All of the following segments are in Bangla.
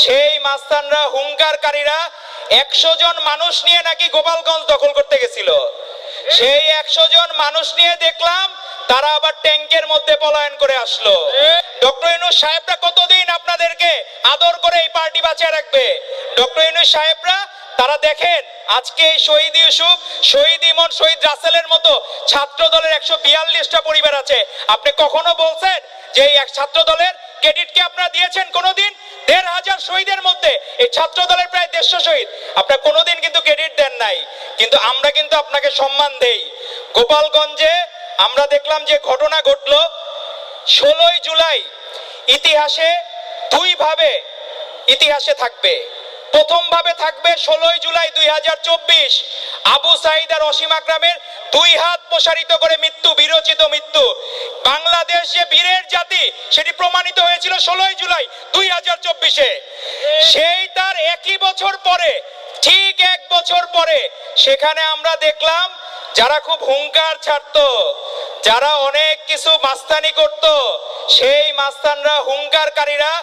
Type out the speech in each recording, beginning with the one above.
সেই মাস্তানরা হুঙ্কারকারীরা 100 জন মানুষ নিয়ে নাকি গোপালগঞ্জ দখল করতে গেছিল। সেই 100 জন মানুষ নিয়ে দেখলাম তারা আবার ট্যাঙ্কের মধ্যে পলায়ন করে আসলো। ডক্টর ইউনূস সাহেবরা কতদিন আপনাদেরকে আদর করে এই পার্টি বাঁচিয়ে রাখবে? ডক্টর ইউনূস সাহেবরা তারা দেখেন আজকে শহীদ ইউসুফ, শহীদ ইমন, শহীদ রাসেলের মতো ছাত্র দলের 142টা পরিবার আছে। আপনি কখনো বলছেন যে এই এক ছাত্র দলের ক্রেডিটকে আপনারা দিয়েছেন কোনোদিন? 1,500 শহীদের মধ্যে এই ছাত্র দলের প্রায় 150 শহীদ, আপনারা কোনোদিন কিন্তু ক্রেডিট দেন নাই। কিন্তু আমরা কিন্তু আপনাকে সম্মান দেই। গোপালগঞ্জে আমরা দেখলাম যে ঘটনা ঘটলো 16ই জুলাই ইতিহাসে দুই ভাবে ইতিহাসে থাকবে। প্রথম ভাবে থাকবে 16ই জুলাই 2024 আবু সাঈদ আর অসীম আকরামের 2 হাত প্রসারিত করে মৃত্যু, বিরচিত মৃত্যু। বাংলাদেশ যে বীরের জাতি সেটি প্রমাণিত হয়েছিল 16ই জুলাই 2024-এ। সেই তার একই বছর পরে, ঠিক 1 বছর পরে সেখানে আমরা দেখলাম যারা খুব হুঙ্কার ছাড়তো, যারা অনেক কিছু মাস্তানি করত, সেই মাস্তানরা হুঙ্কারকারীরা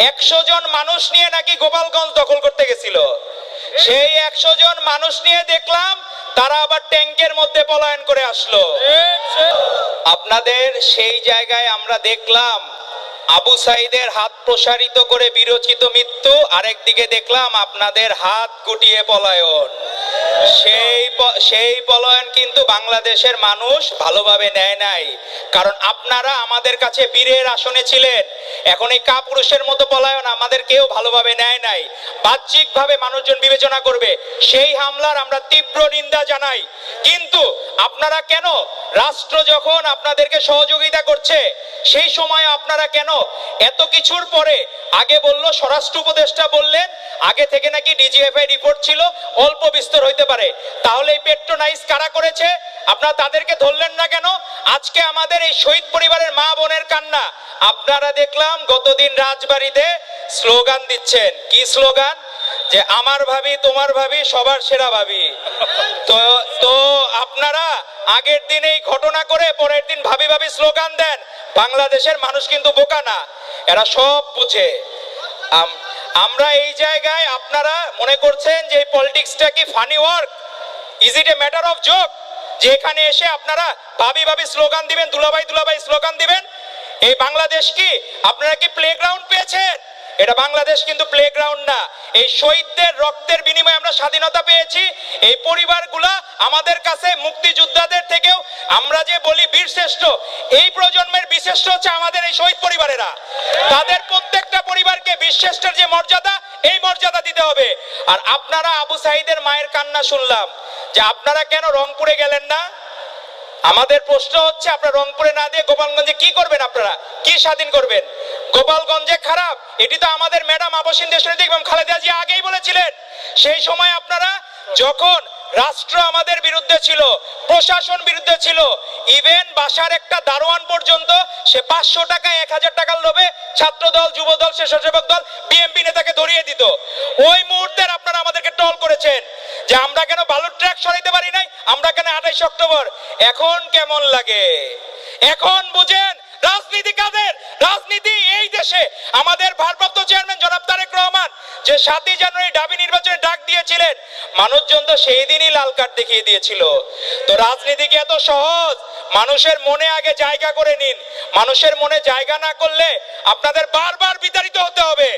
100 জন মানুষ নিয়ে নাকি গোপালগঞ্জ দখল করতে গেছিল। সেই 100 জন মানুষ নিয়ে দেখলাম তারা আবার ট্যাঙ্কের মধ্যে পলায়ন করে আসলো। আপনাদের সেই জায়গায় আমরা দেখলাম আবু সাঈদের হাত প্রসারিত করে বিরচিত মৃত্যু, আরেকদিকে দেখলাম আপনাদের হাত গুটিয়ে পলায়ন। সেই পলায়ন কিন্তু বাংলাদেশের মানুষ ভালোভাবে নেয় নাই, কারণ আপনারা আমাদের কাছে বীরের আসনে ছিলেন। এখন এই কাপুরুষের মতো পলায়ন আমাদের কেউ ভালোভাবে নেয় নাই। বাহ্যিকভাবে মানুষজন বিবেচনা করবে, সেই হামলার আমরা তীব্র নিন্দা জানাই। কিন্তু আপনারা কেন, রাষ্ট্র যখন আপনাদেরকে সহযোগিতা করছে সেই সময় আপনারা কেন এত কিছুর পরে, আগে বললো স্বরাষ্ট্র উপদেষ্টা বললেন আগে থেকে নাকি ডিজিএফআই রিপোর্ট ছিল অল্প বিস্তর হইতে পারে, তাহলে এই পেট্রোনাইজ কারা করেছে? আপনারা তাদেরকে ধরলেন না কেন? আজকে আমাদের এই শহীদ পরিবারের মা বোনের কান্না আপনারা দেখলাম গতদিন রাজবাড়িতে স্লোগান দিচ্ছেন। কি স্লোগান? যে আমার ভাবি, তোমার ভাবি, সবার সেরা ভাবি। তো আপনারা আগের দিন এই ঘটনা করে পরের দিন ভাবি ভাবি স্লোগান দেন। বাংলাদেশের মানুষ কিন্তু বোকা না, এরা সব বুঝে। আমরা এই জায়গায় আপনারা মনে করছেন যে এই পলিটিক্সটা কি funny work? Is it a matter of joke যে এখানে এসে আপনারা ভাবি ভাবি স্লোগান দিবেন, দুলাভাই দুলাভাই স্লোগান দিবেন? এই বাংলাদেশ কি আপনারা কি প্লেগ্রাউন্ড পেয়েছেন? এটা বাংলাদেশ কিন্তু প্লেগ্রাউন্ড না। এই শহীদদের রক্তের বিনিময়ে আমরা স্বাধীনতা পেয়েছি। এই পরিবারগুলা আমাদের কাছে মুক্তিযোদ্ধাদের থেকেও, আমরা যে বলি বীর শ্রেষ্ঠ, এই প্রজন্মের বীরশ্রেষ্ঠ হচ্ছে আমাদের এই শহীদ পরিবারেরা। তাদের প্রত্যেকটা পরিবারকে বীরশ্রেষ্ঠের যে মর্যাদা, এই মর্যাদা দিতে হবে। আর আপনারা আবু সাঈদের মায়ের কান্না শুনলাম, যে আপনারা কেন রংপুরে গেলেন না? আমাদের প্রশ্ন হচ্ছে আপনারা রংপুরে না দিয়ে গোপালগঞ্জে কি করবেন? আপনারা কি স্বাধীন করবেন? গোপালগঞ্জে খারাপ, এটি তো আমাদের ম্যাডাম আবাসিন দেশনেত্রী বেগম খালেদা জিয়া আগেই বলেছিলেন। সেই সময় আপনারা যখন রাষ্ট্র আমাদের বিরুদ্ধে ছিল, প্রশাসন বিরুদ্ধে ছিল, ইভেন বাসার একটা দারোয়ান পর্যন্ত সে 500 টাকা 1000 টাকার লোভে ছাত্রদল, যুবদল, স্বেচ্ছাসেবক দল, বিএনপি নেতাকে ধরিয়ে দিত। ওই মুহূর্তের আপনারা আমাদেরকে টল করেছেন যে আমরা কেন বালুর ট্রাক সরাইতে পারি নাই, আমরা কেন 28 অক্টোবর। এখন কেমন লাগে? এখন বুঝেন রাজনীতি কাদের? রাজনীতি এই দেশে আমাদের ভারপ্রাপ্ত চেয়ারম্যান জনাব তারেক রহমান যে 7ই জানুয়ারি ডাবি নির্বাচনে ডাক দিয়েছিলেন, মানুষজন তো সেই দিনই লাল কার্ড দেখিয়ে দিয়েছিল। তো রাজনীতি কি এত সহজ? মানুষের মনে আগে জায়গা করে নিন। মানুষের মনে জায়গা না করলে আপনাদের বারবার বিতাড়িত হতে হবে।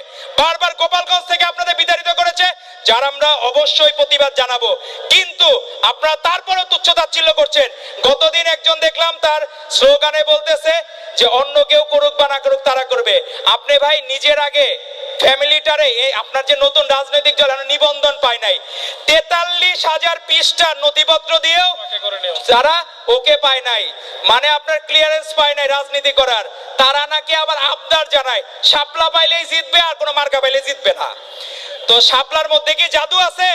বারবার গোপালগঞ্জ থেকে আপনাদের বিতাড়িত করেছে, যার আমরা অবশ্যই প্রতিবাদ জানাবো। কিন্তু আপনারা তারপরেও তুচ্ছ-তাচ্ছিল্য করছেন। গতদিন একজন দেখলাম তার স্লোগানে বলতেছে যে অন্য কেউ করুক বা না করুক তারা করবে। আপনি ভাই নিজের আগে ফ্যামিলিটারে, এই আপনার যে নতুন রাজনৈতিক দল নিবন্ধন পায় নাই, 43,000 পৃষ্ঠার নথিপত্র দিয়েও যারা ওকে পায় নাই, মানে আপনার ক্লিয়ারেন্স পায় নাই রাজনীতি করার, তারা নাকি আবার আবদার জানায় শাপলা পাইলেই জিতবে আর কোনো মার্কা পাইলে জিতবে না। তো শাপলার মধ্যে কি জাদু আছে?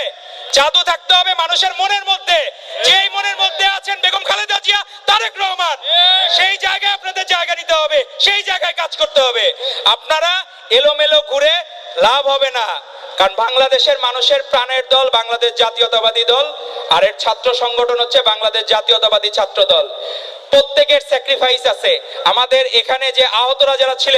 জাদু থাকতে হবে মানুষের মনের মধ্যে, যেই মনের মধ্যে আছেন বেগম খালেদা জিয়া, তারেক রহমান। সেই জায়গায় আপনাদের জায়গা নিতে হবে, সেই জায়গায় কাজ করতে হবে। আপনারা এলোমেলো ঘুরে লাভ হবে না, কারণ বাংলাদেশের মানুষের প্রাণের দল বাংলাদেশ জাতীয়তাবাদী দল, আর এর ছাত্র সংগঠন হচ্ছে বাংলাদেশ জাতীয়তাবাদী ছাত্র দল। প্রত্যেকের স্যাক্রিফাইস আছে। আমাদের এখানে যে আহতরা যারা ছিলেন